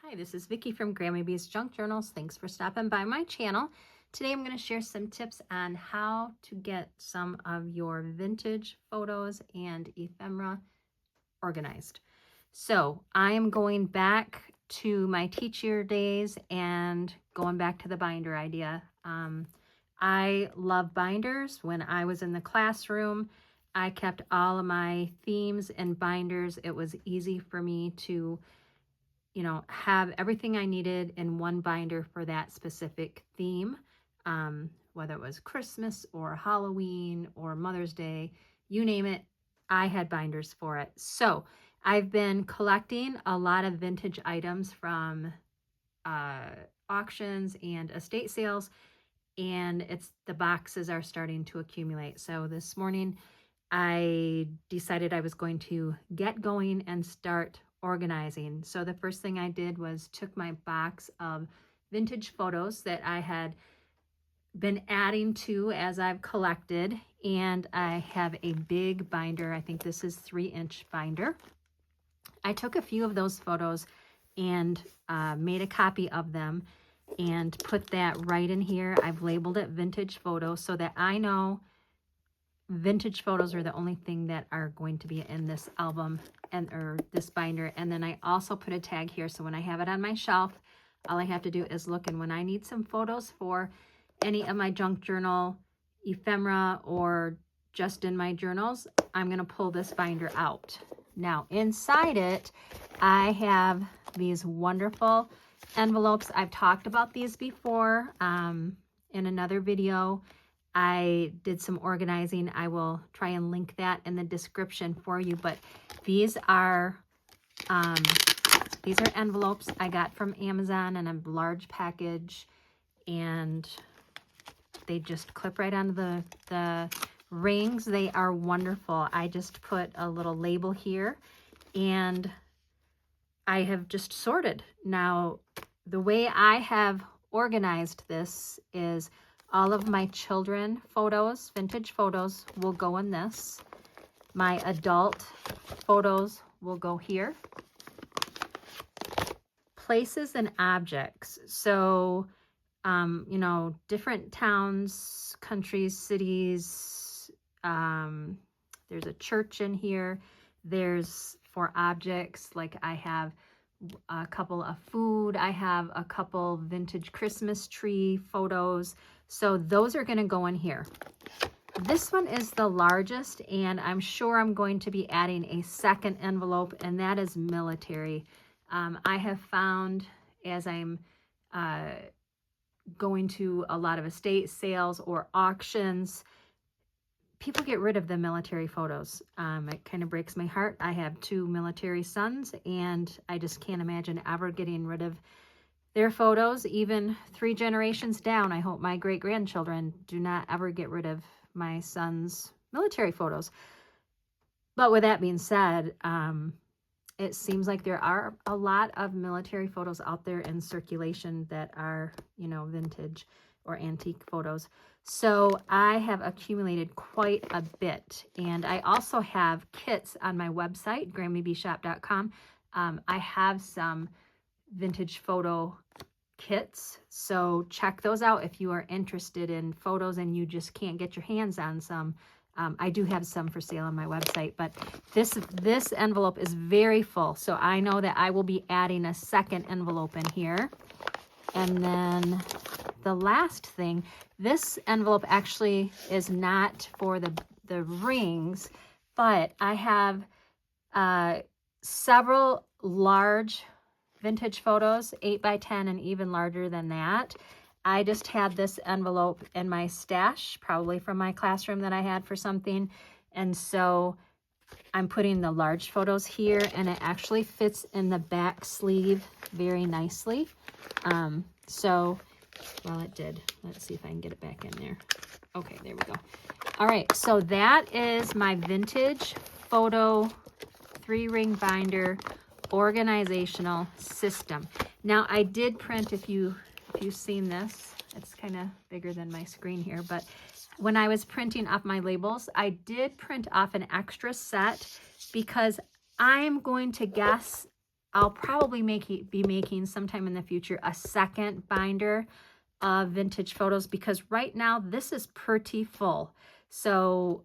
Hi, this is Vicki from Grammy B's Junk Journals. Thanks for stopping by my channel. Today I'm going to share some tips on how to get some of your vintage photos and ephemera organized. So I am going back to my teacher days and going back to the binder idea. I love binders. When I was in the classroom, I kept all of my themes in binders. It was easy for me to have everything I needed in one binder for that specific theme, whether it was Christmas or Halloween or Mother's Day, you name it, I had binders for it. So I've been collecting a lot of vintage items from auctions and estate sales, and the boxes are starting to accumulate. So this morning I decided I was going to get going and start organizing. So the first thing I did was took my box of vintage photos that I had been adding to as I've collected, and I have a big binder. I think this is 3-inch binder. I took a few of those photos and made a copy of them and put that right in here. I've labeled it vintage photos so that I know vintage photos are the only thing that are going to be in this album or this binder. And then I also put a tag here, so when I have it on my shelf, all I have to do is look, and when I need some photos for any of my junk journal ephemera or just in my journals, I'm going to pull this binder out. Now inside it, I have these wonderful envelopes. I've talked about these before in another video. I did some organizing. I will try and link that in the description for you, but these are envelopes I got from Amazon in a large package, and they just clip right onto the rings. They are wonderful. I just put a little label here, and I have just sorted. Now, the way I have organized this is all of my children photos, vintage photos, will go in this. My adult photos will go here. Places and objects. So, different towns, countries, cities. There's a church in here. There's for objects, like I have a couple of food. I have a couple vintage Christmas tree photos. So those are going to go in here. This one is the largest, and I'm sure I'm going to be adding a second envelope, and that is military. I have found as I'm going to a lot of estate sales or auctions, people get rid of the military photos. It kind of breaks my heart. I have 2 military sons, and I just can't imagine ever getting rid of their photos, even 3 generations down. I hope my great-grandchildren do not ever get rid of my son's military photos. But with that being said, it seems like there are a lot of military photos out there in circulation that are, vintage or antique photos. So I have accumulated quite a bit. And I also have kits on my website, grammybshop.com. I have some vintage photo kits, so check those out if you are interested in photos and you just can't get your hands on some. I do have some for sale on my website, but this envelope is very full, so I know that I will be adding a second envelope in here. And then the last thing, this envelope actually is not for the rings, but I have several large vintage photos, 8x10 and even larger than that. I just had this envelope in my stash, probably from my classroom that I had for something. And so I'm putting the large photos here, and it actually fits in the back sleeve very nicely. Well, it did. Let's see if I can get it back in there. Okay, there we go. All right, so that is my vintage photo 3-ring binder organizational system. Now I did print, if you've seen this, it's kind of bigger than my screen here, but when I was printing off my labels, I did print off an extra set because I'm going to guess I'll probably be making sometime in the future a second binder of vintage photos, because right now this is pretty full. So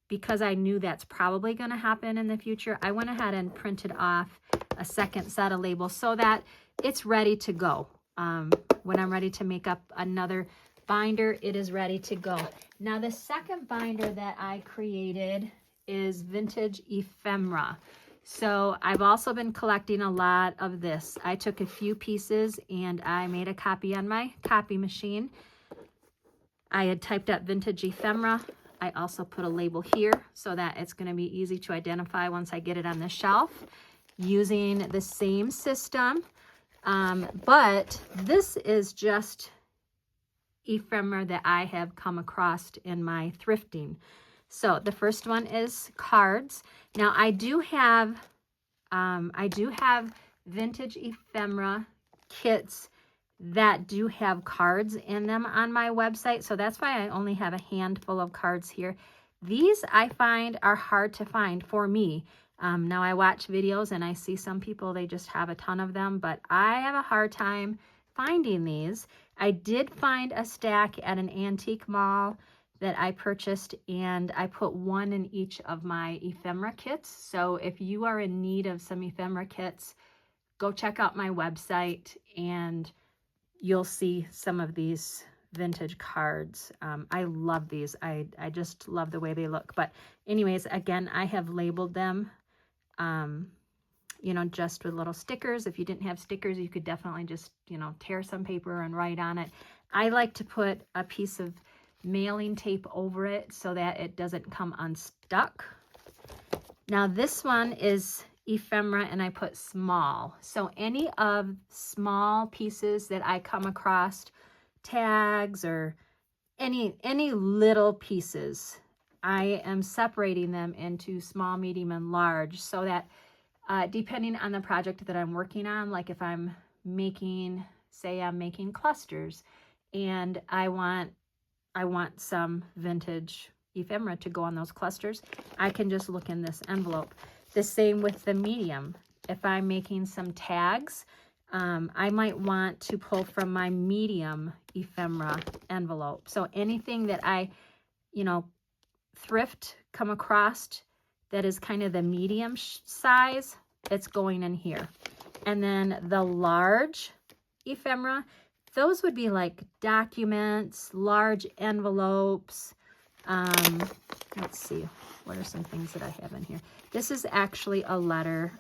because I knew that's probably going to happen in the future, I went ahead and printed off a second set of labels so that it's ready to go. When I'm ready to make up another binder, it is ready to go. Now the second binder that I created is vintage ephemera. So I've also been collecting a lot of this. I took a few pieces and I made a copy on my copy machine. I had typed up vintage ephemera. I also put a label here so that it's going to be easy to identify once I get it on the shelf, using the same system. But this is just ephemera that I have come across in my thrifting. So the first one is cards. Now I do have vintage ephemera kits that do have cards in them on my website. So that's why I only have a handful of cards here. These I find are hard to find for me. Now I watch videos and I see some people, they just have a ton of them, but I have a hard time finding these. I did find a stack at an antique mall that I purchased, and I put one in each of my ephemera kits. So if you are in need of some ephemera kits, go check out my website and you'll see some of these vintage cards. I love these. I just love the way they look. But anyways, again, I have labeled them, you know, just with little stickers. If you didn't have stickers, you could definitely just, you know, tear some paper and write on it. I like to put a piece of mailing tape over it so that it doesn't come unstuck. Now this one is ephemera and I put small. So any of small pieces that I come across, tags or any little pieces, I am separating them into small, medium, and large so that depending on the project that I'm working on, like if I'm making, say I'm making clusters and I want some vintage ephemera to go on those clusters, I can just look in this envelope. The same with the medium. If I'm making some tags, I might want to pull from my medium ephemera envelope. So anything that I, you know, come across that is kind of the medium size, it's going in here. And then the large ephemera, those would be like documents, large envelopes. Let's see, what are some things that I have in here? This is actually a letter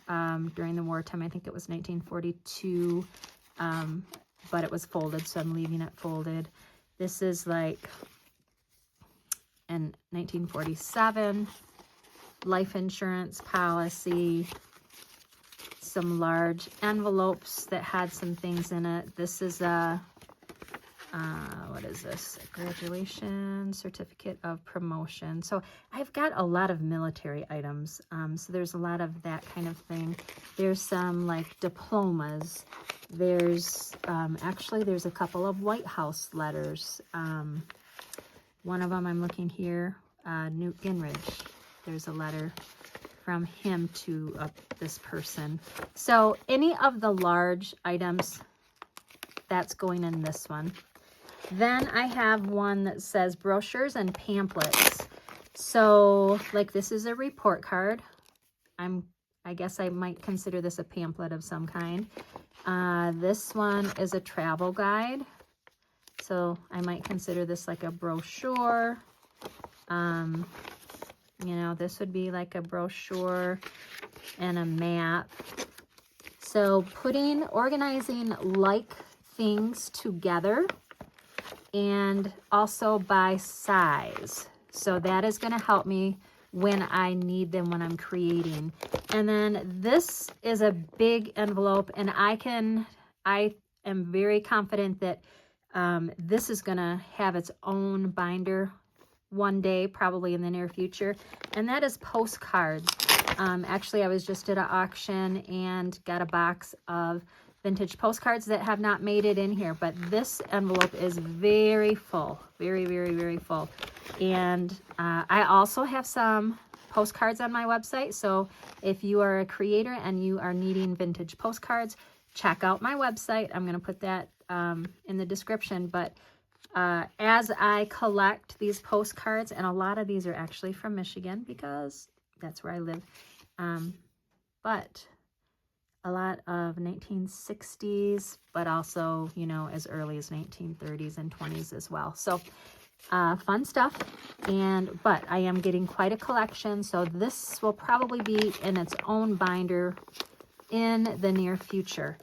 during the wartime. I think it was 1942, but it was folded, so I'm leaving it folded. This is like in 1947, life insurance policy, some large envelopes that had some things in it. This is a, what is this? A graduation certificate of promotion. So I've got a lot of military items. So there's a lot of that kind of thing. There's some like diplomas. There's, actually there's a couple of White House letters. One of them I'm looking here, Newt Gingrich. There's a letter from him to this person. So any of the large items, that's going in this one. Then I have one that says brochures and pamphlets. So like this is a report card. I guess I might consider this a pamphlet of some kind. This one is a travel guide. So I might consider this like a brochure. You know, this would be like a brochure and a map. So organizing like things together and also by size. So that is going to help me when I need them when I'm creating. And then this is a big envelope, and I am very confident that this is going to have its own binder one day, probably in the near future, and that is postcards. Actually, I was just at an auction and got a box of vintage postcards that have not made it in here, but this envelope is very full, very, very, very full. And I also have some postcards on my website. So if you are a creator and you are needing vintage postcards, check out my website. I'm going to put that in the description. But as I collect these postcards, and a lot of these are actually from Michigan because that's where I live, but a lot of 1960s, but also, you know, as early as 1930s and 20s as well. So fun stuff. But I am getting quite a collection, so this will probably be in its own binder in the near future.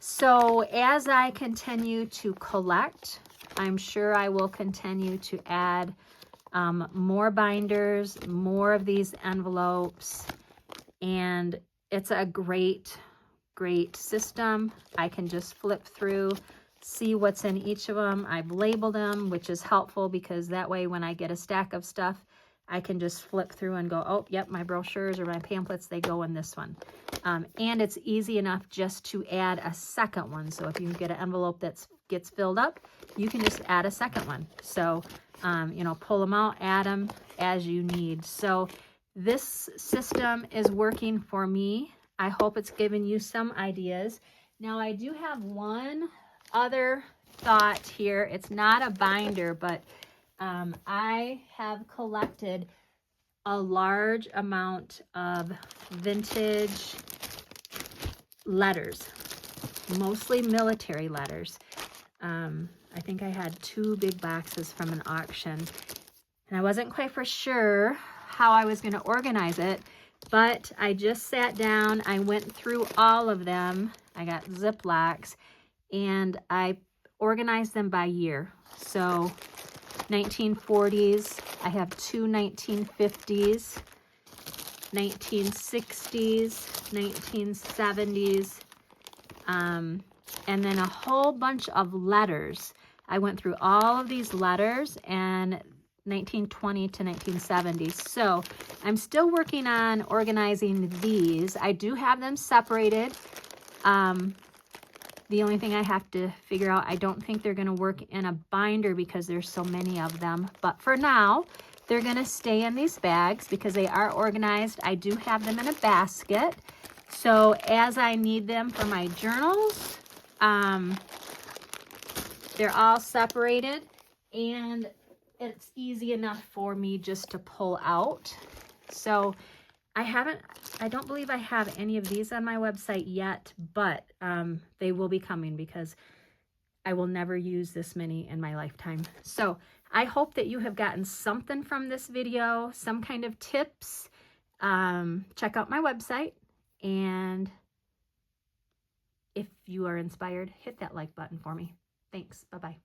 So as I continue to collect, I'm sure I will continue to add more binders, more of these envelopes, and it's a great system. I can just flip through, see what's in each of them. I've labeled them, which is helpful because that way when I get a stack of stuff, I can just flip through and go, oh, yep, my brochures or my pamphlets, they go in this one. And it's easy enough just to add a second one. So if you get an envelope that gets filled up, you can just add a second one. So, you know, pull them out, add them as you need. So this system is working for me. I hope it's given you some ideas. Now, I do have one other thought here. It's not a binder, but I have collected a large amount of vintage letters, mostly military letters. I think I had 2 big boxes from an auction, and I wasn't quite for sure how I was going to organize it, but I just sat down, I went through all of them, I got Ziplocs, and I organized them by year. So 1940s, I have 2 1950s, 1960s, 1970s, and then a whole bunch of letters. I went through all of these letters and 1920 to 1970. So I'm still working on organizing these. I do have them separated. The only thing I have to figure out, I don't think they're going to work in a binder because there's so many of them. But for now, they're going to stay in these bags because they are organized. I do have them in a basket. So as I need them for my journals, they're all separated, and it's easy enough for me just to pull out. So I don't believe I have any of these on my website yet, but they will be coming because I will never use this many in my lifetime. So I hope that you have gotten something from this video, some kind of tips. Check out my website, and if you are inspired, hit that like button for me. Thanks. Bye-bye.